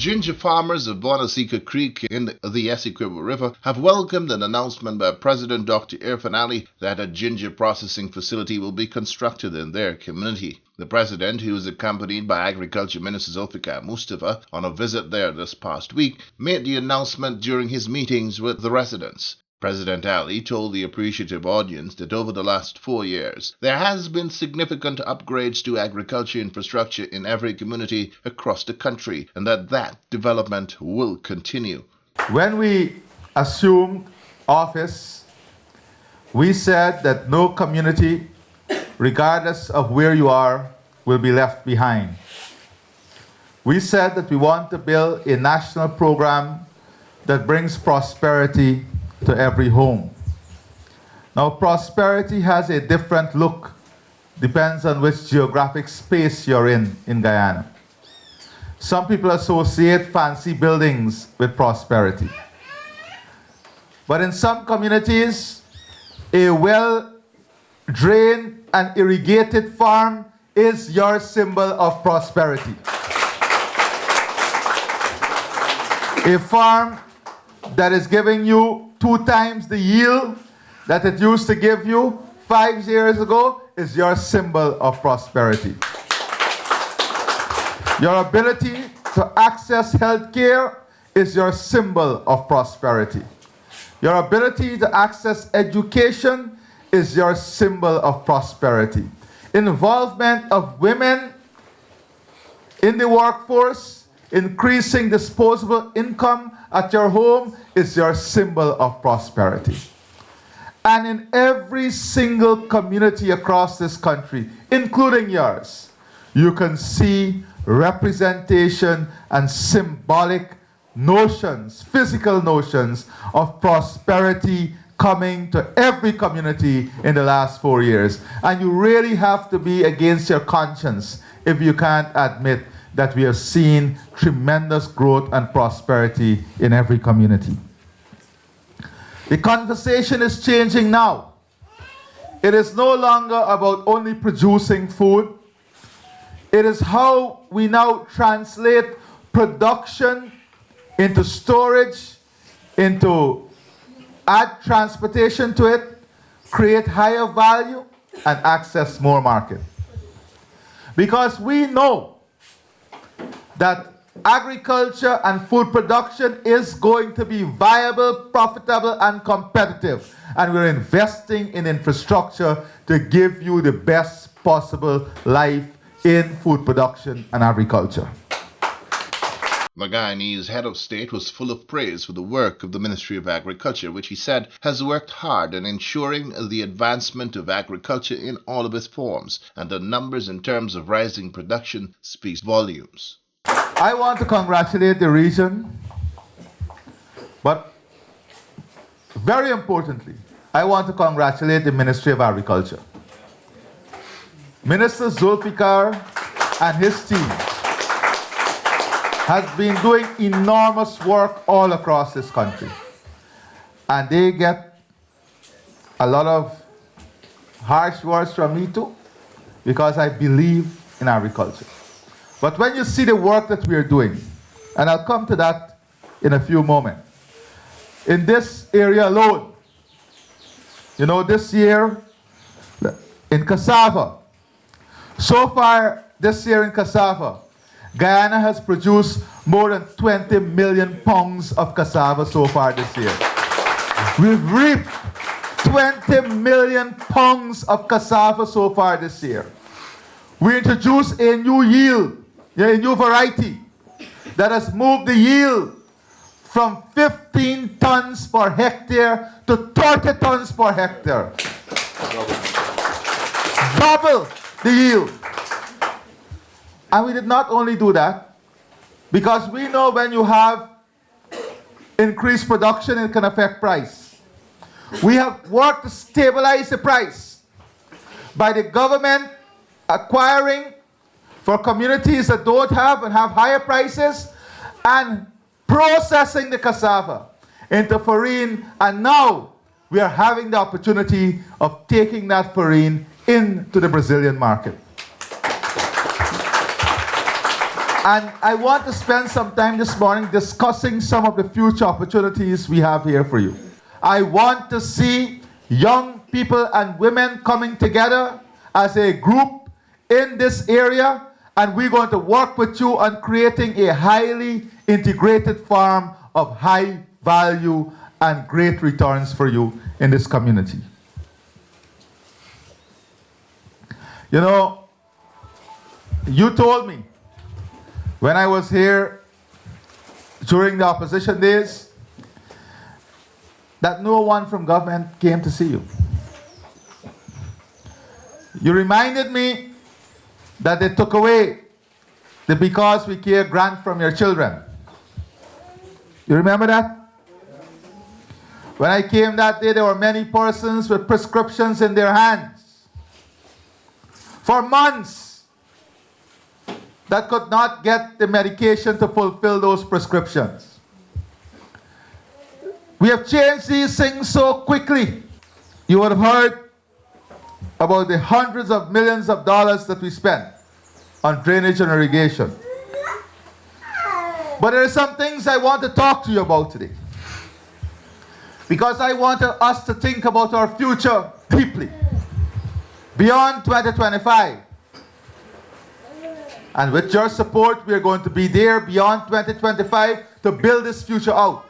Ginger farmers of BONASIKA Creek in the Essequibo River have welcomed an announcement by President Dr. Irfan Ali that a ginger processing facility will be constructed in their community. The president, who was accompanied by Agriculture Minister Zulfikar Mustafa on a visit there this past week, made the announcement during his meetings with the residents. President Ali told the appreciative audience that over the last 4 years, there has been significant upgrades to agriculture infrastructure in every community across the country, and that development will continue. When we assumed office, we said that no community, regardless of where you are, will be left behind. We said that we want to build a national program that brings prosperity to every home. Now, prosperity has a different look, depends on which geographic space you're in Guyana. Some people associate fancy buildings with prosperity. But in some communities, a well-drained and irrigated farm is your symbol of prosperity. A farm that is giving you 2 times the yield that it used to give you 5 years ago is your symbol of prosperity. Your ability to access health care is your symbol of prosperity. Your ability to access education is your symbol of prosperity. Involvement of women in the workforce, increasing disposable income at your home is your symbol of prosperity. And in every single community across this country, including yours, you can see representation and symbolic notions, physical notions of prosperity coming to every community in the last 4 years. And you really have to be against your conscience if you can't admit that we have seen tremendous growth and prosperity in every community. The conversation is changing now. It is no longer about only producing food. It is how we now translate production into storage, into add transportation to it, create higher value, and access more market. Because we know that agriculture and food production is going to be viable, profitable, and competitive. And we're investing in infrastructure to give you the best possible life in food production and agriculture. The Guyanese head of state was full of praise for the work of the Ministry of Agriculture, which he said has worked hard in ensuring the advancement of agriculture in all of its forms, and the numbers in terms of rising production speaks volumes. I want to congratulate the region, but very importantly, I want to congratulate the Ministry of Agriculture. Minister Zulfikar and his team has been doing enormous work all across this country. And they get a lot of harsh words from me too, because I believe in agriculture. But when you see the work that we are doing, and I'll come to that in a few moments, in this area alone, you know, this year in cassava, so far this year in cassava, Guyana has produced more than 20 million pounds of cassava so far this year. We've reaped 20 million pounds of cassava so far this year. We introduced a new yield, a new variety that has moved the yield from 15 tons per hectare to 30 tons per hectare. Double the yield. And we did not only do that, because we know when you have increased production, it can affect price. We have worked to stabilize the price by the government acquiring for communities that don't have and have higher prices, and processing the cassava into farine, and now we are having the opportunity of taking that farine into the Brazilian market. And I want to spend some time this morning discussing some of the future opportunities we have here for you. I want to see young people and women coming together as a group in this area, and we're going to work with you on creating a highly integrated farm of high value and great returns for you in this community. You know, you told me when I was here during the opposition days that no one from government came to see you. You reminded me that they took away the Because We Care grant from your children. You remember that? When I came that day, there were many persons with prescriptions in their hands for months that could not get the medication to fulfill those prescriptions. We have changed these things so quickly. You would have heard about the hundreds of millions of dollars that we spent on drainage and irrigation. But there are some things I want to talk to you about today, because I want us to think about our future deeply, beyond 2025. And with your support, we are going to be there beyond 2025 to build this future out.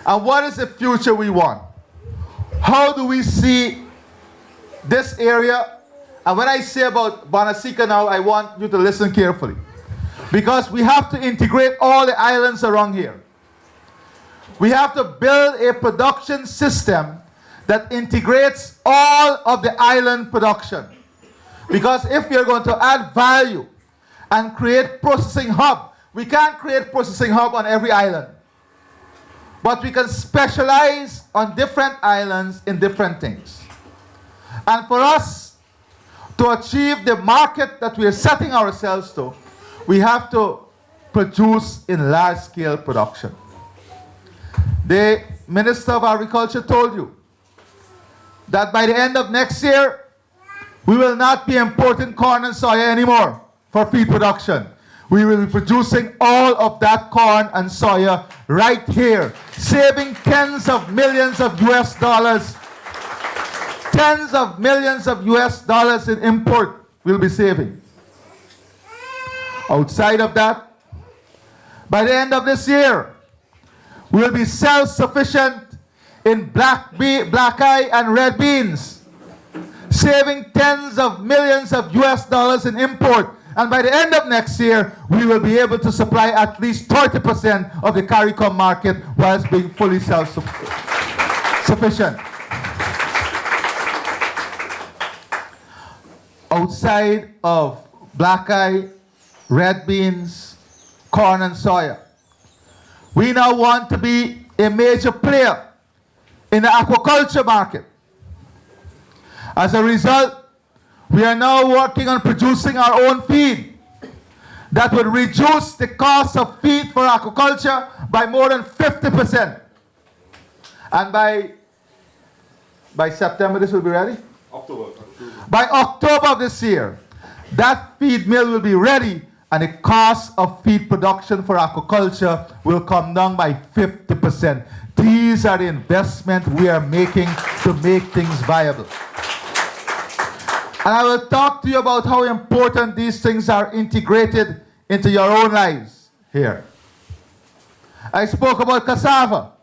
And what is the future we want? How do we see this area? And when I say about BONASIKA now, I want you to listen carefully, because we have to integrate all the islands around here. We have to build a production system that integrates all of the island production. Because if you're going to add value and create processing hub, we can't create processing hub on every island. But we can specialize on different islands in different things. And for us to achieve the market that we are setting ourselves to, we have to produce in large-scale production. The Minister of Agriculture told you that by the end of next year, we will not be importing corn and soya anymore for feed production. We will be producing all of that corn and soya right here, saving tens of millions of US dollars. Tens of millions of US dollars in import we'll be saving. Outside of that, by the end of this year, we'll be self-sufficient in black eye and red beans, saving tens of millions of US dollars in import. And by the end of next year, we will be able to supply at least 30% of the CARICOM market whilst being fully self-sufficient. Outside of black eye, red beans, corn and soya, we now want to be a major player in the aquaculture market. As a result, we are now working on producing our own feed that would reduce the cost of feed for aquaculture by more than 50%. And by September, this will be ready? October. By October of this year, that feed mill will be ready, and the cost of feed production for aquaculture will come down by 50%. These are the investments we are making to make things viable. And I will talk to you about how important these things are integrated into your own lives here. I spoke about cassava.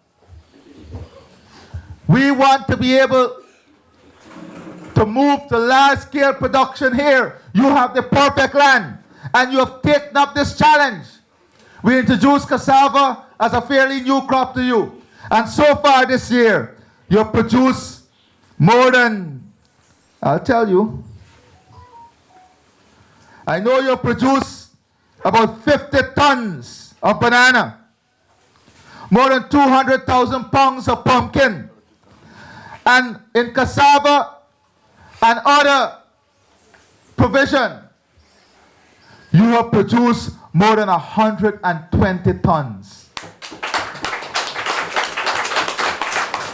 We want to be able to move to large-scale production here. You have the perfect land, and you have taken up this challenge. We introduced cassava as a fairly new crop to you. And so far this year, you have produced more than, I'll tell you, I know you have produced about 50 tons of banana, more than 200,000 pounds of pumpkin, and in cassava and other provision, you have produced more than 120 tons.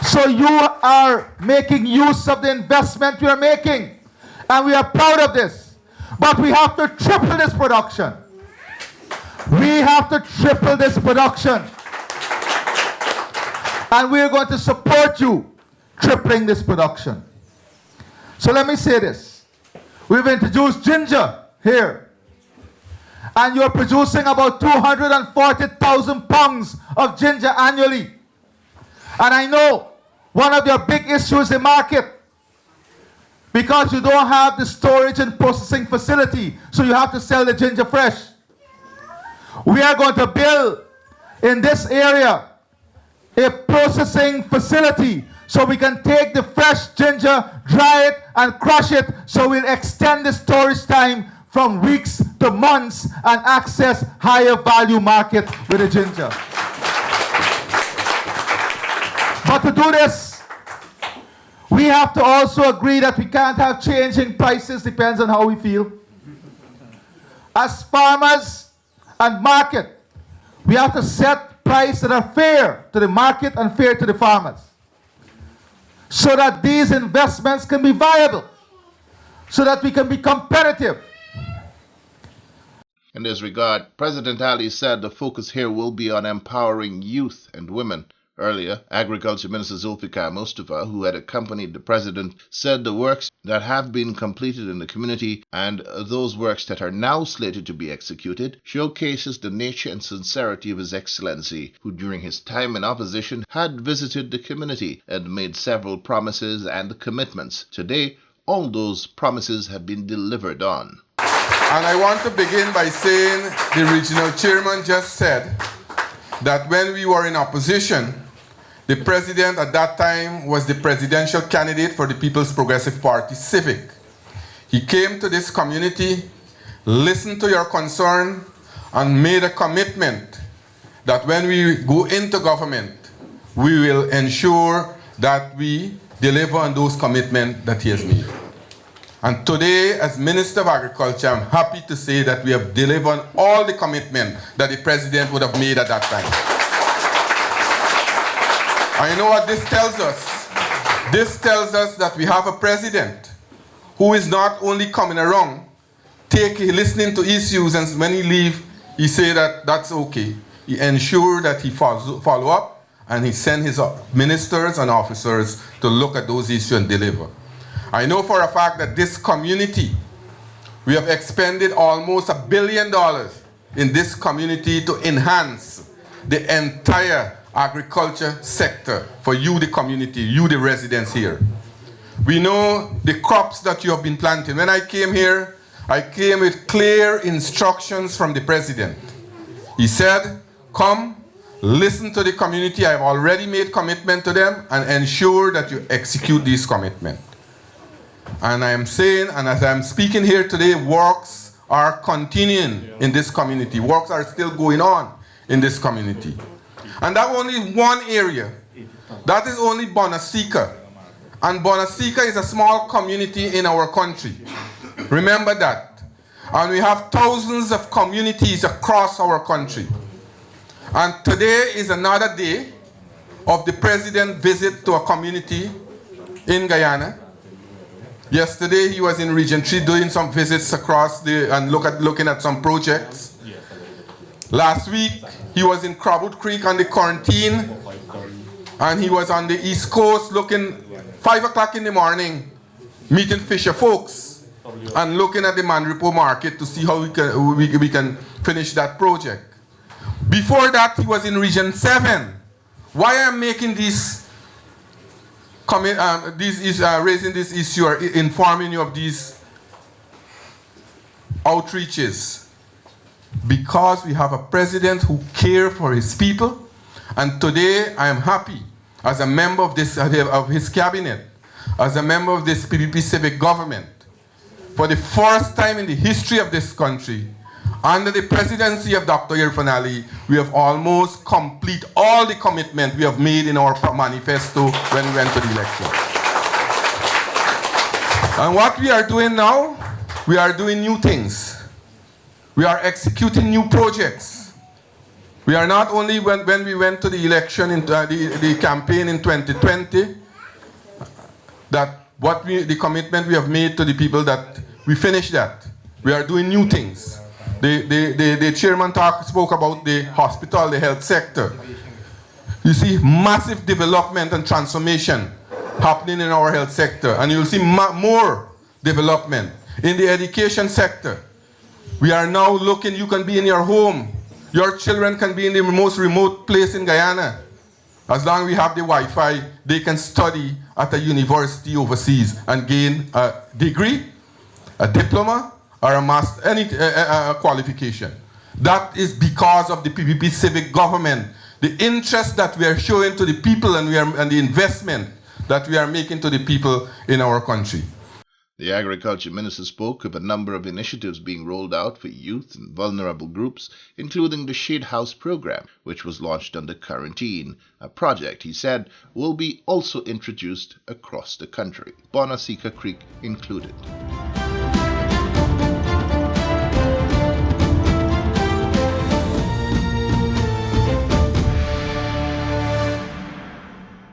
So you are making use of the investment we are making, and we are proud of this. But we have to triple this production. We have to triple this production. And we're going to support you tripling this production. So let me say this. We've introduced ginger here. And you're producing about 240,000 pounds of ginger annually. And I know one of your big issues is the market, because you don't have the storage and processing facility, so you have to sell the ginger fresh. We are going to build in this area a processing facility so we can take the fresh ginger, dry it, and crush it, so we'll extend the storage time from weeks to months and access higher value market with the ginger. But to do this, we have to also agree that we can't have changing prices, depends on how we feel. As farmers and market, we have to set prices that are fair to the market and fair to the farmers, so that these investments can be viable, so that we can be competitive. In this regard, President Ali said the focus here will be on empowering youth and women. Earlier, Agriculture Minister Zulfikar Mustafa, who had accompanied the President, said the works that have been completed in the community and those works that are now slated to be executed showcases the nature and sincerity of His Excellency, who during his time in opposition had visited the community and made several promises and commitments. Today, all those promises have been delivered on. And I want to begin by saying the regional chairman just said that when we were in opposition, the president at that time was the presidential candidate for the People's Progressive Party, Civic. He came to this community, listened to your concern, and made a commitment that when we go into government, we will ensure that we deliver on those commitments that he has made. And today, as Minister of Agriculture, I'm happy to say that we have delivered all the commitment that the President would have made at that time. And you know what this tells us? This tells us that we have a President who is not only coming around, listening to issues, and when he leaves, he say that that's okay. He ensure that he follow up, and he send his ministers and officers to look at those issues and deliver. I know for a fact that this community, we have expended almost $1 billion in this community to enhance the entire agriculture sector for you, the community, you, the residents here. We know the crops that you have been planting. When I came here, I came with clear instructions from the President. He said, come, listen to the community. I've already made commitment to them, and ensure that you execute these commitments. And I am saying, and as I'm speaking here today, works are continuing in this community. Works are still going on in this community. And that only one area. That is only BONASIKA. And BONASIKA is a small community in our country. Remember that. And we have thousands of communities across our country. And today is another day of the President's visit to a community in Guyana. Yesterday he was in Region 3 doing some visits across and looking at some projects. Last week he was in Crabwood Creek on the quarantine, and he was on the East Coast looking 5 o'clock in the morning, meeting fisher folks and looking at the Mandripo market to see how we can finish that project. Before that he was in Region 7. Why I'm making this raising this issue or informing you of these outreaches? Because we have a president who cares for his people, and today I am happy as a member of his cabinet, as a member of this PPP civic government, for the first time in the history of this country, under the presidency of Dr. Irfan Ali, we have almost complete all the commitment we have made in our manifesto when we went to the election. And what we are doing now, we are doing new things. We are executing new projects. We are not only, when we went to the election, in the campaign in 2020, that the commitment we have made to the people, that we finished that. We are doing new things. The chairman spoke about the hospital, the health sector. You see massive development and transformation happening in our health sector, and you'll see more development in the education sector. We are now looking, you can be in your home. Your children can be in the most remote place in Guyana. As long as we have the Wi-Fi, they can study at a university overseas and gain a degree, a diploma, or a master, any qualification. That is because of the PPP civic government, the interest that we are showing to the people and the investment that we are making to the people in our country. The Agriculture Minister spoke of a number of initiatives being rolled out for youth and vulnerable groups, including the Shade House program, which was launched under quarantine, a project, he said, will be also introduced across the country, BONASIKA Creek included.